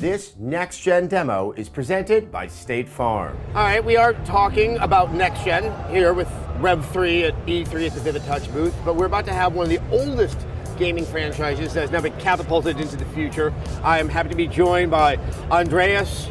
This next-gen demo is presented by State Farm. All right, we are talking about next-gen here with Rev3 at E3 at the Vivid Touch booth, but we're about to have one of the oldest gaming franchises that has now been catapulted into the future. I am happy to be joined by Andreas.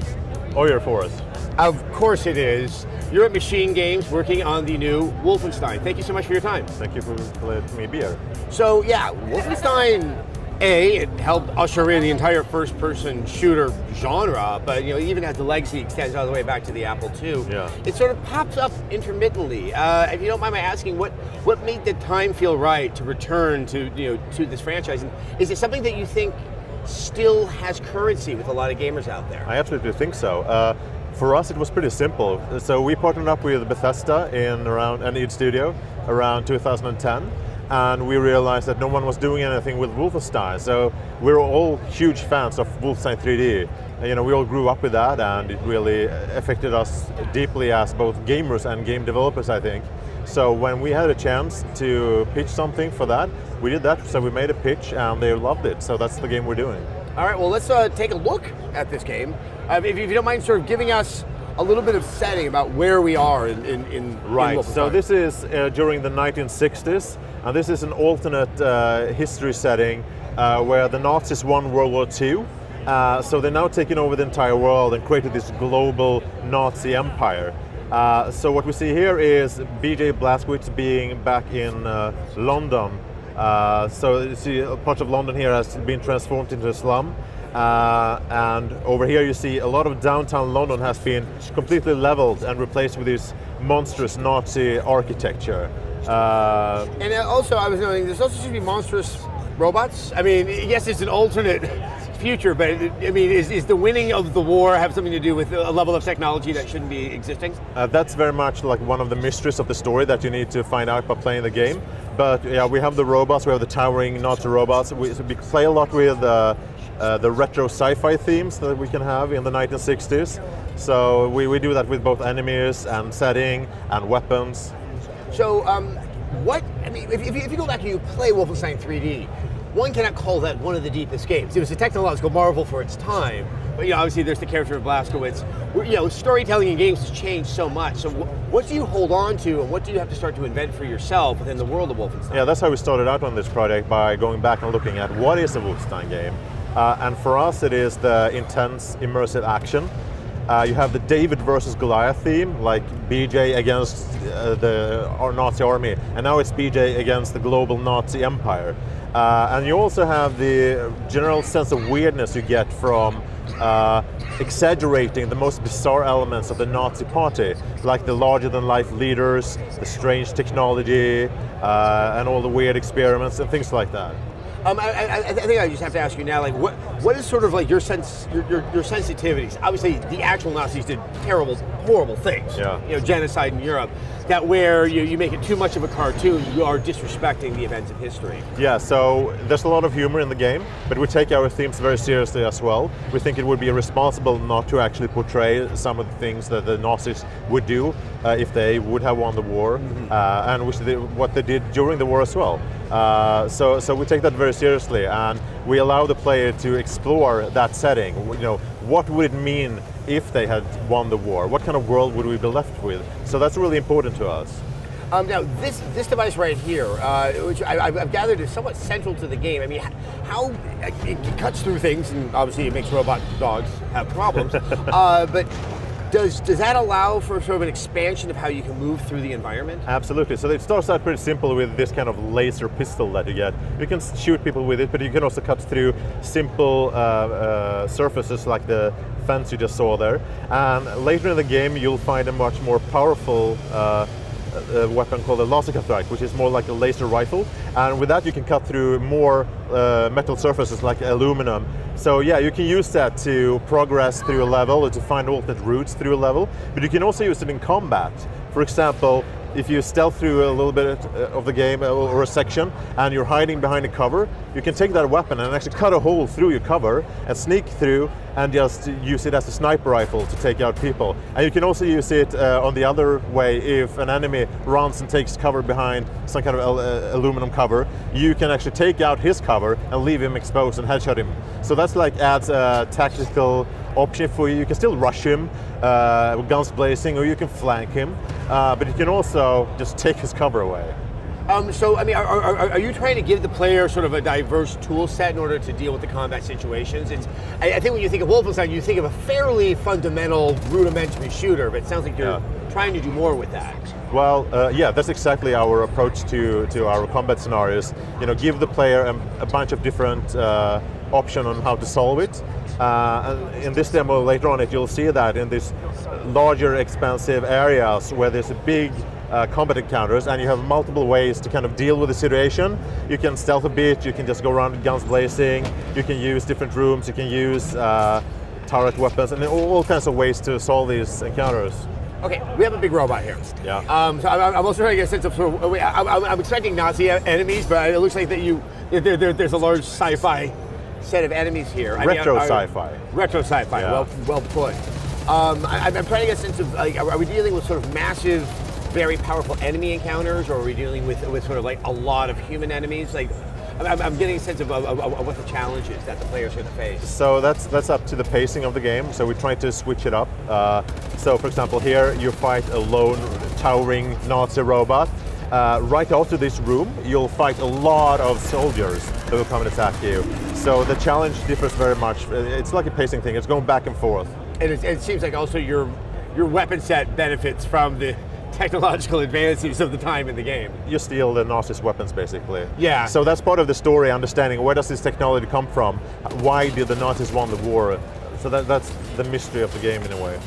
Oh, you're for us. Of course it is. You're at MachineGames working on the new Wolfenstein. Thank you so much for your time. Thank you for letting me be here. So yeah, Wolfenstein, it helped usher in the entire first-person shooter genre, but even as the legacy extends all the way back to the Apple II, it sort of pops up intermittently. If you don't mind my asking, what made the time feel right to return to to this franchise? And is it something that you think still has currency with a lot of gamers out there? I absolutely think so. For us, it was pretty simple. So we partnered up with Bethesda and id Studio around 2010. And we realized that no one was doing anything with Wolfenstein. So we're all huge fans of Wolfenstein 3D. And, we all grew up with that, and it really affected us deeply as both gamers and game developers, I think. So when we had a chance to pitch something for that, we did that. So we made a pitch, and they loved it. So that's the game we're doing. All right, well, let's take a look at this game. If you don't mind sort of giving us a little bit of setting about where we are in Right, so this is during the 1960s, and this is an alternate history setting where the Nazis won World War II. So they're now taking over the entire world and created this global Nazi empire. So what we see here is B.J. Blazkowicz being back in London. So you see a part of London here has been transformed into a slum. And over here you see a lot of downtown London has been completely leveled and replaced with this monstrous Nazi architecture. And also I was noting, there's also supposed to be monstrous robots. I mean, yes, it's an alternate future, but I mean, is the winning of the war have something to do with a level of technology that shouldn't be existing? That's very much like one of the mysteries of the story that you need to find out by playing the game. But yeah, we have the robots, we have the towering Nazi robots. We play a lot with the retro sci-fi themes that we can have in the 1960s. So we do that with both enemies and setting and weapons. So if you go back and you play Wolfenstein 3D, one cannot call that one of the deepest games. It was a technological marvel for its time, but obviously there's the character of Blazkowicz. Storytelling in games has changed so much. So what do you hold on to, and what do you have to start to invent for yourself within the world of Wolfenstein? Yeah, that's how we started out on this project, by going back and looking at what is a Wolfenstein game. And for us, it is the intense, immersive action. You have the David versus Goliath theme, like BJ against our Nazi army, and now it's BJ against the global Nazi empire. And you also have the general sense of weirdness you get from exaggerating the most bizarre elements of the Nazi party, like the larger-than-life leaders, the strange technology, and all the weird experiments and things like that. I think I just have to ask you now, like, what is sort of like your sensitivities? Obviously, the actual Nazis did terrible, horrible things. Genocide in Europe. That where you make it too much of a cartoon, you are disrespecting the events of history. Yeah, so there's a lot of humor in the game, but we take our themes very seriously as well. We think it would be irresponsible not to actually portray some of the things that the Nazis would do if they would have won the war, and what they did during the war as well. So we take that very seriously, and we allow the player to explore that setting. What would it mean if they had won the war? What kind of world would we be left with? So that's really important to us. Now, this device right here, which I've gathered is somewhat central to the game. I mean, how it cuts through things, and obviously it makes robot dogs have problems. But does that allow for sort of an expansion of how you can move through the environment? Absolutely. So it starts out pretty simple with this kind of laser pistol that you get. You can shoot people with it, but you can also cut through simple surfaces like the fence you just saw there. And later in the game, you'll find a much more powerful weapon called a laser cutter, which is more like a laser rifle. And with that, you can cut through more metal surfaces like aluminum. So yeah, you can use that to progress through a level or to find alternate routes through a level, but you can also use it in combat. For example, if you stealth through a little bit of the game or a section and you're hiding behind a cover, you can take that weapon and actually cut a hole through your cover and sneak through and just use it as a sniper rifle to take out people. And you can also use it on the other way. If an enemy runs and takes cover behind some kind of aluminum cover, you can actually take out his cover and leave him exposed and headshot him. So that's like adds a tactical option for you. You can still rush him with guns blazing, or you can flank him, but you can also just take his cover away. So, I mean, are you trying to give the player sort of a diverse tool set in order to deal with the combat situations? I think when you think of Wolfenstein, you think of a fairly fundamental, rudimentary shooter, but it sounds like you're trying to do more with that. Well, yeah, that's exactly our approach to our combat scenarios. You know, give the player a bunch of different options on how to solve it. And in this demo later on, you'll see that in these larger, expansive areas where there's a big combat encounters, and you have multiple ways to kind of deal with the situation. You can stealth a bit, you can just go around with guns blazing, you can use different rooms, you can use turret weapons, and all kinds of ways to solve these encounters. Okay, we have a big robot here. Yeah. So I'm also trying to get a sense of sort of, I'm expecting Nazi enemies, but it looks like that there's a large sci-fi set of enemies here. Retro sci-fi. Retro sci-fi, yeah. well put. I'm trying to get a sense of, like, are we dealing with sort of massive, very powerful enemy encounters, or are we dealing with sort of like a lot of human enemies? Like, I'm getting a sense of what the challenge is that the player's going to face. So that's up to the pacing of the game. So we try to switch it up. So for example, here you fight a lone towering Nazi robot. Right after this room, you'll fight a lot of soldiers that will come and attack you. So the challenge differs very much. It's like a pacing thing. It's going back and forth. And it seems like also your weapon set benefits from the technological advances of the time in the game. You steal the Nazis' weapons, basically. Yeah. So that's part of the story, understanding where does this technology come from? Why did the Nazis won the war? So that's the mystery of the game in a way.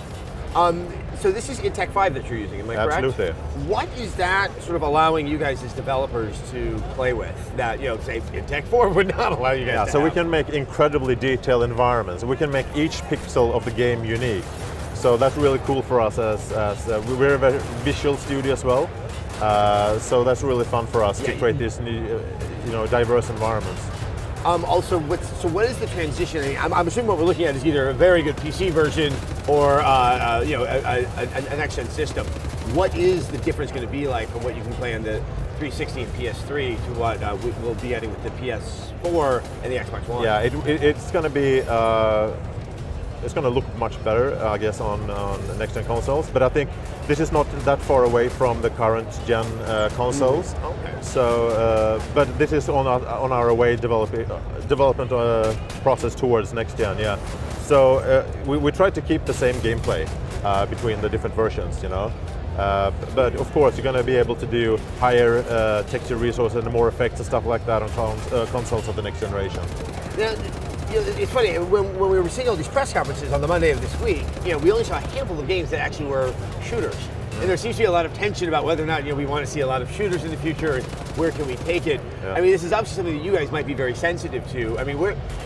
So this is in Tech 5 that you're using, am I correct? Absolutely. What is that sort of allowing you guys as developers to play with that, you know, say in Tech 4 would not allow you guys to so have? we can make incredibly detailed environments. We can make each pixel of the game unique. So that's really cool for us as we're a very visual studio as well. So that's really fun for us to create these diverse environments. Also, what is the transition? I mean, I'm assuming what we're looking at is either a very good PC version or an next-gen system. What is the difference going to be like from what you can play on the 360 and PS3 to what we'll be getting with the PS4 and the Xbox One? Yeah, it's going to be. It's going to look much better, I guess, on next-gen consoles. But I think this is not that far away from the current-gen consoles. Okay. So, but this is on our way development process towards next-gen. Yeah. So we try to keep the same gameplay between the different versions, you know. But of course, you're going to be able to do higher texture resources and more effects and stuff like that on consoles of the next generation. Yeah. It's funny, when we were seeing all these press conferences on the Monday of this week, we only saw a handful of games that actually were shooters. And there seems to be a lot of tension about whether or not we want to see a lot of shooters in the future and where can we take it. Yeah. I mean, this is obviously something that you guys might be very sensitive to. I mean,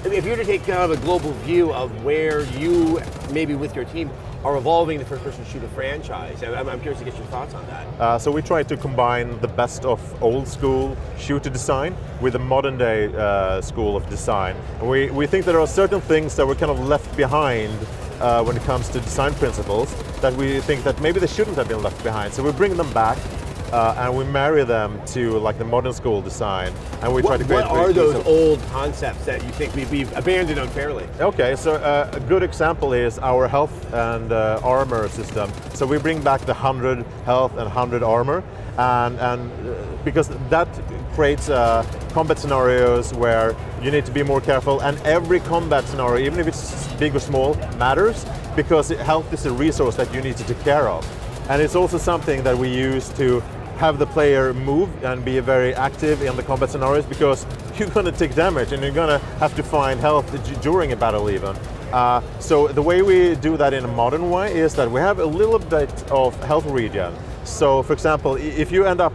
if you were to take kind of a global view of where you, maybe with your team, are evolving the first-person shooter franchise, I'm curious to get your thoughts on that. So we try to combine the best of old-school shooter design with the modern-day school of design. We think there are certain things that were kind of left behind when it comes to design principles that we think that maybe they shouldn't have been left behind. So we bring them back and we marry them to like the modern school design, and we try to create. What are those old concepts that you think we've abandoned unfairly? Okay, so a good example is our health and armor system. So we bring back the 100 health and 100 armor, and because that creates combat scenarios where you need to be more careful, and every combat scenario, even if it's big or small, matters, because health is a resource that you need to take care of. And it's also something that we use to have the player move and be very active in the combat scenarios, because you're going to take damage and you're going to have to find health during a battle even. So the way we do that in a modern way is that we have a little bit of health regen. So, for example, if you end up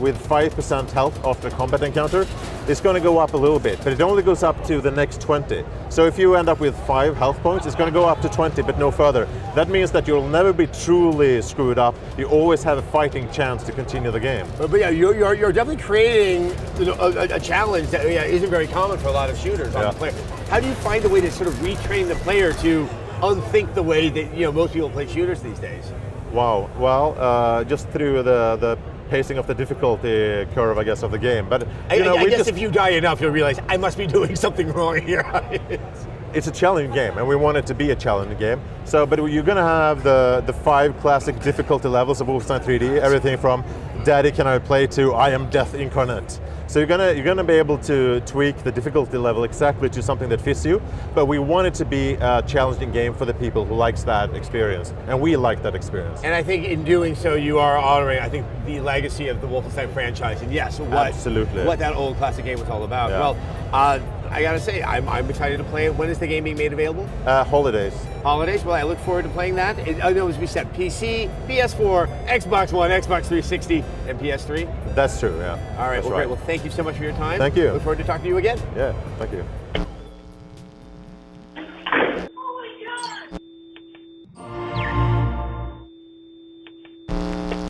with 5% health after a combat encounter, it's going to go up a little bit, but it only goes up to the next 20. So if you end up with 5 health points, it's going to go up to 20, but no further. That means that you'll never be truly screwed up. You always have a fighting chance to continue the game. But yeah, you're definitely creating a challenge that isn't very common for a lot of shooters on the player. How do you find a way to sort of retrain the player to unthink the way that most people play shooters these days? Wow. Well, just through the pacing of the difficulty curve, I guess, of the game. But I guess if you die enough, you'll realize I must be doing something wrong here. It's a challenging game, and we want it to be a challenging game. So, but you're going to have the 5 classic difficulty levels of Wolfenstein 3D. Everything from Daddy Can I Play to I Am Death Incarnate. So you're gonna be able to tweak the difficulty level exactly to something that fits you, but we want it to be a challenging game for the people who likes that experience, and we like that experience. And I think in doing so, you are honoring, I think, the legacy of the Wolfenstein franchise, and yes, what that old classic game was all about. Yeah. Well, I gotta say, I'm excited to play it. When is the game being made available? Holidays. Holidays? Well, I look forward to playing that. I know as we said, PC, PS4, Xbox One, Xbox 360, and PS3. That's true, yeah. All right, That's well, great. Well, thank you so much for your time. Thank you. Look forward to talking to you again. Yeah, thank you.